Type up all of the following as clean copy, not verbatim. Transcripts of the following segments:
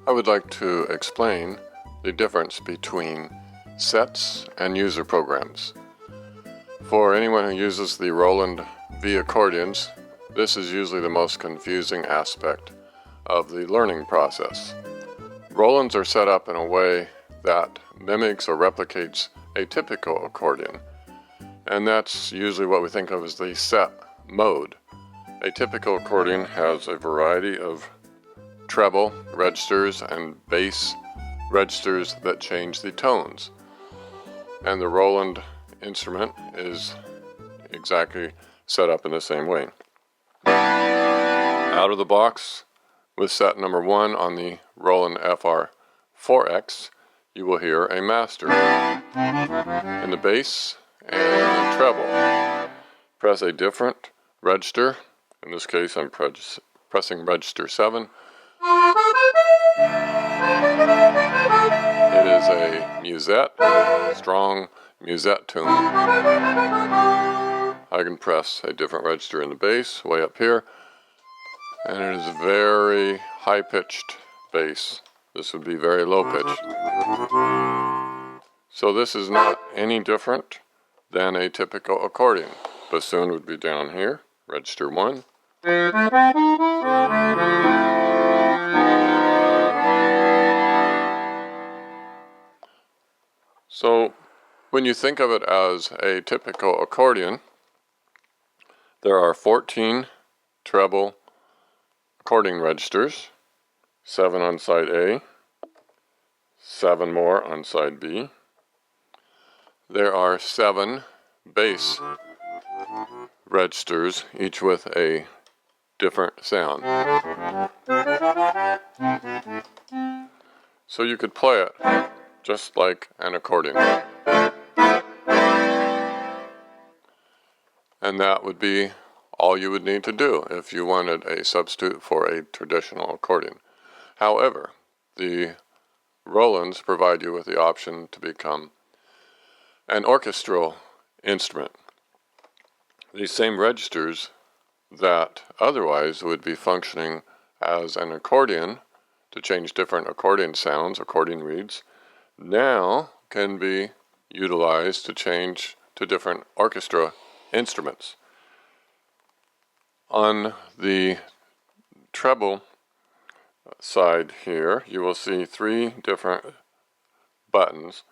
I would like to explain the difference between sets and user programs. For anyone who uses the Roland V-Accordions, this is usually the most confusing aspect of the learning process. Rolands are set up in a way that mimics or replicates a typical accordion, and that's usually what we think of as the set mode. A typical accordion has a variety of treble registers and bass registers that change the tones, and the Roland instrument is exactly set up in the same way. Out of the box, with set number 1 on the Roland FR4X, you will hear a master in the bass and the treble. Press a different register. In this case, I'm pressing register 7. It is a musette, strong musette tune. I can press a different register in the bass, way up here, and it is very high-pitched bass. This would be very low-pitched. So this is not any different than a typical accordion. Bassoon would be down here, register 1. So when you think of it as a typical accordion, there are 14 treble accordion registers, 7 on side A, 7 more on side B. There are 7 bass registers, each with a different sound. So you could play it just like an accordion. And that would be all you would need to do if you wanted a substitute for a traditional accordion. However, the Rolands provide you with the option to become an orchestral instrument. These same registers that otherwise would be functioning as an accordion to change different accordion sounds, accordion reeds, now can be utilized to change to different orchestra instruments. On the treble side here, you will see 3 different buttons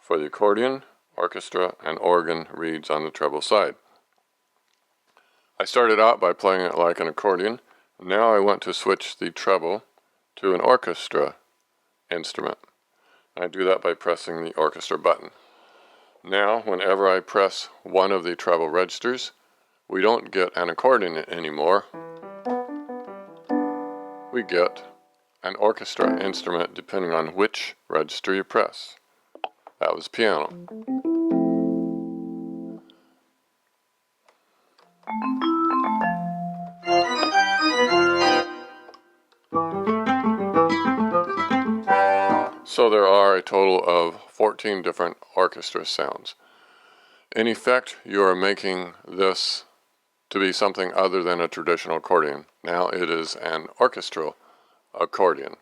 for the accordion, orchestra, and organ reeds on the treble side. I started out by playing it like an accordion. Now I want to switch the treble to an orchestra instrument. I do that by pressing the orchestra button. Now, whenever I press one of the treble registers, we don't get an accordion anymore. We get an orchestra instrument depending on which register you press. That was piano. So there are a total of 14 different orchestra sounds. In effect, you are making this to be something other than a traditional accordion. Now it is an orchestral accordion.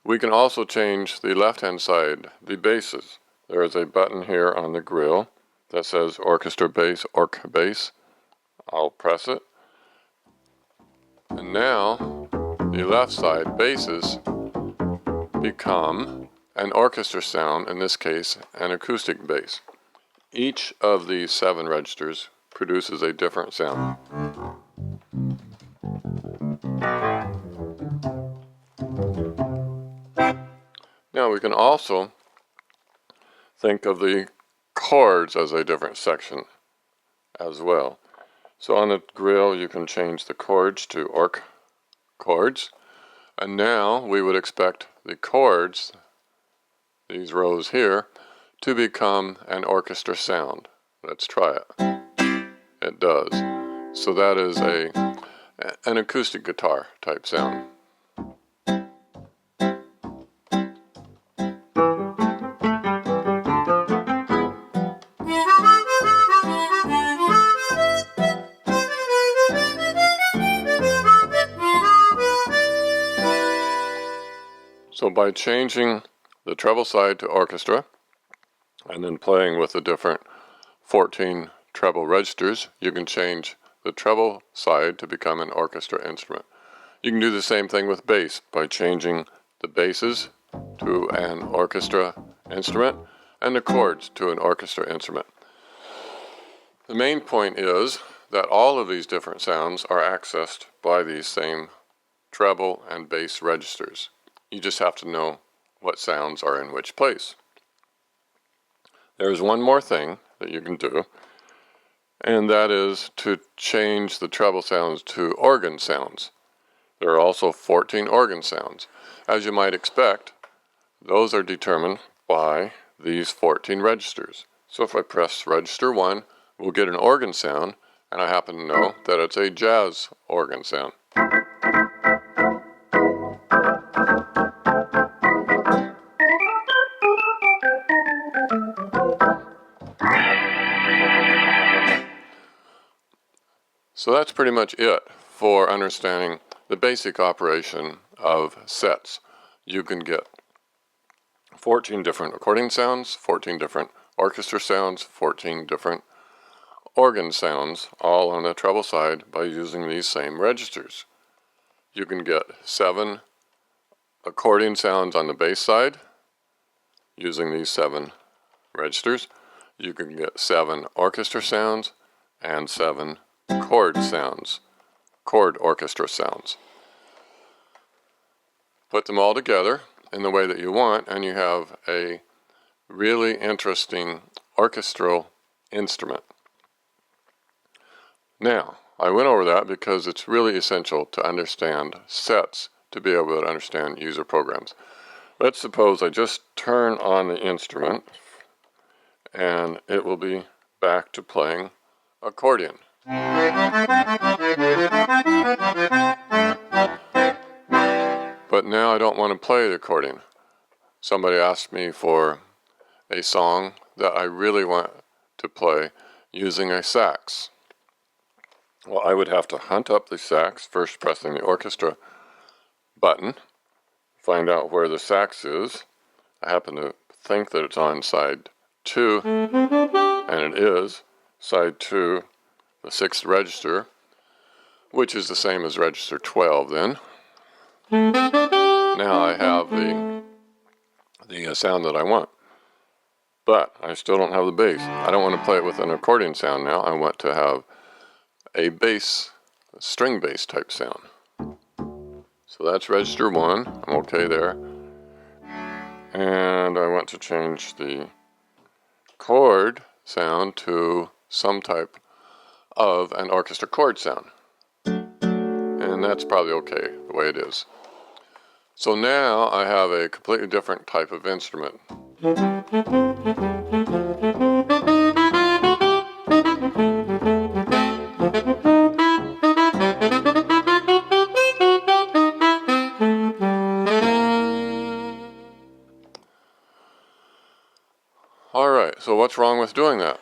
We can also change the left-hand side, the basses. There is a button here on the grill that says orchestra bass, orc bass. I'll press it. And now the left side basses become an orchestra sound, in this case an acoustic bass. Each of these 7 registers produces a different sound. Now we can also think of the chords as a different section as well. So on the grill you can change the chords to orc chords, and now we would expect the chords, these rows here, to become an orchestra sound. Let's try it. It does. So that is an acoustic guitar type sound. So by changing the treble side to orchestra and then playing with the different 14 treble registers, you can change the treble side to become an orchestra instrument. You can do the same thing with bass by changing the basses to an orchestra instrument and the chords to an orchestra instrument. The main point is that all of these different sounds are accessed by these same treble and bass registers. You just have to know what sounds are in which place. There's one more thing that you can do, and that is to change the treble sounds to organ sounds. There are also 14 organ sounds. As you might expect, those are determined by these 14 registers. So if I press register 1, we'll get an organ sound, and I happen to know that it's a jazz organ sound. So that's pretty much it for understanding the basic operation of sets. You can get 14 different accordion sounds, 14 different orchestra sounds, 14 different organ sounds, all on the treble side by using these same registers. You can get 7 accordion sounds on the bass side using these 7 registers. You can get 7 orchestra sounds and 7 chord sounds, chord orchestra sounds. Put them all together in the way that you want, and you have a really interesting orchestral instrument. Now, I went over that because it's really essential to understand sets to be able to understand user programs. Let's suppose I just turn on the instrument and it will be back to playing accordion. But now I don't want to play the accordion. Somebody asked me for a song that I really want to play using a sax. Well, I would have to hunt up the sax, first pressing the orchestra button, find out where the sax is. I happen to think that it's on side 2, and it is side 2, the 6th register, which is the same as register 12 then. Now I have the sound that I want, but I still don't have the bass. I don't want to play it with an accordion sound now. I want to have a bass, a string bass type sound. So that's register 1. I'm okay there. And I want to change the chord sound to some type of an orchestra chord sound. And that's probably okay the way it is. So now I have a completely different type of instrument. Alright, so what's wrong with doing that?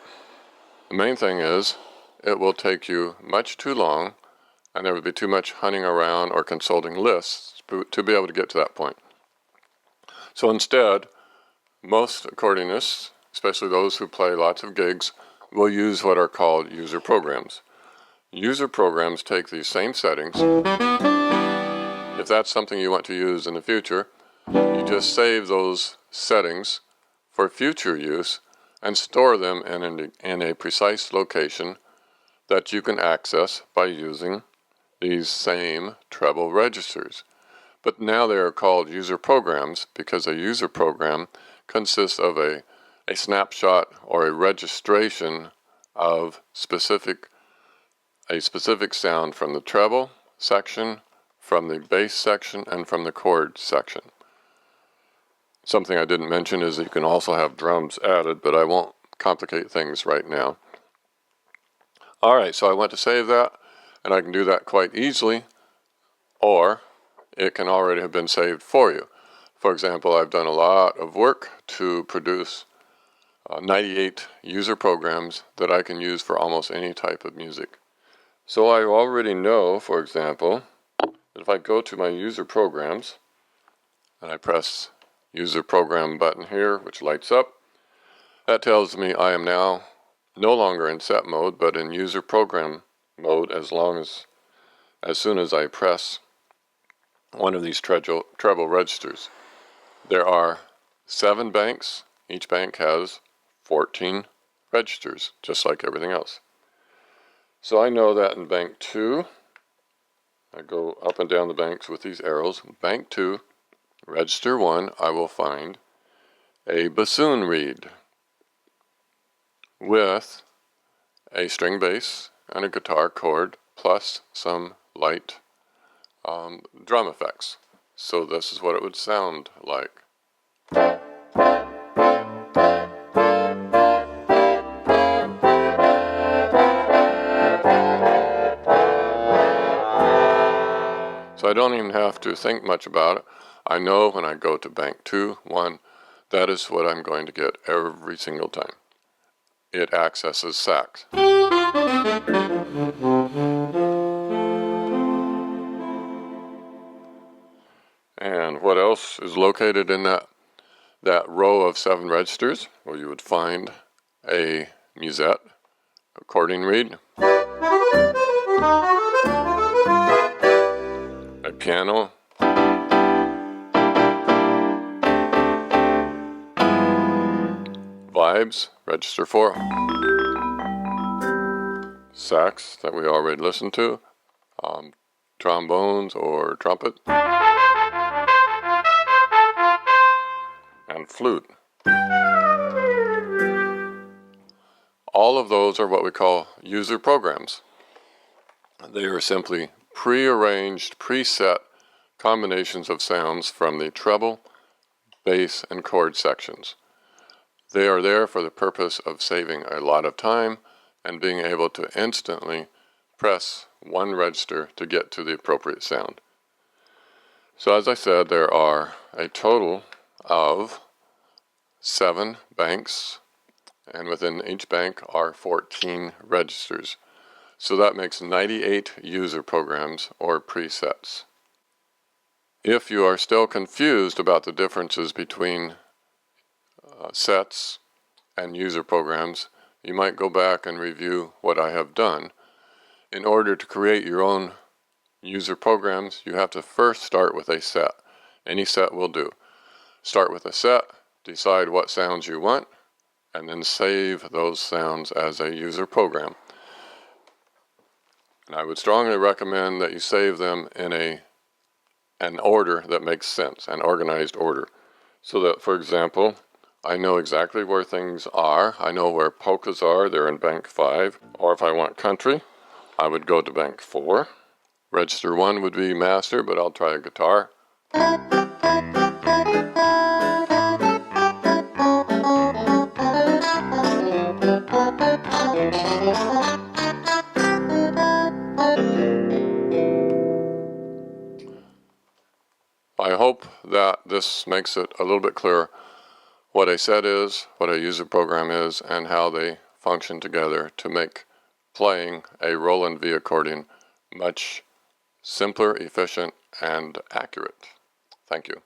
The main thing is it will take you much too long, and there would be too much hunting around or consulting lists to be able to get to that point. So instead, most accordionists, especially those who play lots of gigs, will use what are called user programs. User programs take these same settings. If that's something you want to use in the future, you just save those settings for future use and store them in a precise location that you can access by using these same treble registers. But now they are called user programs because a user program consists of a snapshot or a registration of a specific sound from the treble section, from the bass section, and from the chord section. Something I didn't mention is that you can also have drums added, but I won't complicate things right now. Alright, so I want to save that, and I can do that quite easily, or it can already have been saved for you. For example, I've done a lot of work to produce 98 user programs that I can use for almost any type of music. So I already know, for example, that if I go to my user programs and I press user program button here, which lights up. That tells me I am now no longer in set mode, but in user program mode as soon as I press one of these treble registers. There are 7 banks. Each bank has 14 registers, just like everything else. So I know that in bank 2, I go up and down the banks with these arrows. Bank 2, register 1, I will find a bassoon reed with a string bass and a guitar chord plus some light drum effects. So this is what it would sound like. So I don't even have to think much about it. I know when I go to bank 2, 1, that is what I'm going to get every single time. It accesses sax. And what else is located in that row of 7 registers? Well, you would find a musette, accordion reed, a piano, vibes, register 4, sax that we already listened to, trombones or trumpet, and flute. All of those are what we call user programs. They are simply pre-arranged, preset combinations of sounds from the treble, bass, and chord sections. They are there for the purpose of saving a lot of time and being able to instantly press one register to get to the appropriate sound. So as I said, there are a total of 7 banks, and within each bank are 14 registers. So that makes 98 user programs or presets. If you are still confused about the differences between sets and user programs, you might go back and review what I have done. In order to create your own user programs, you have to first start with a set. Any set will do. Start with a set, decide what sounds you want, and then save those sounds as a user program. And I would strongly recommend that you save them in an order that makes sense, an organized order. So that, for example, I know exactly where things are. I know where polkas are. They're in bank 5. Or if I want country, I would go to bank 4. Register 1 would be master, but I'll try a guitar. I hope that this makes it a little bit clearer what a set is, what a user program is, and how they function together to make playing a Roland V-accordion much simpler, efficient, and accurate. Thank you.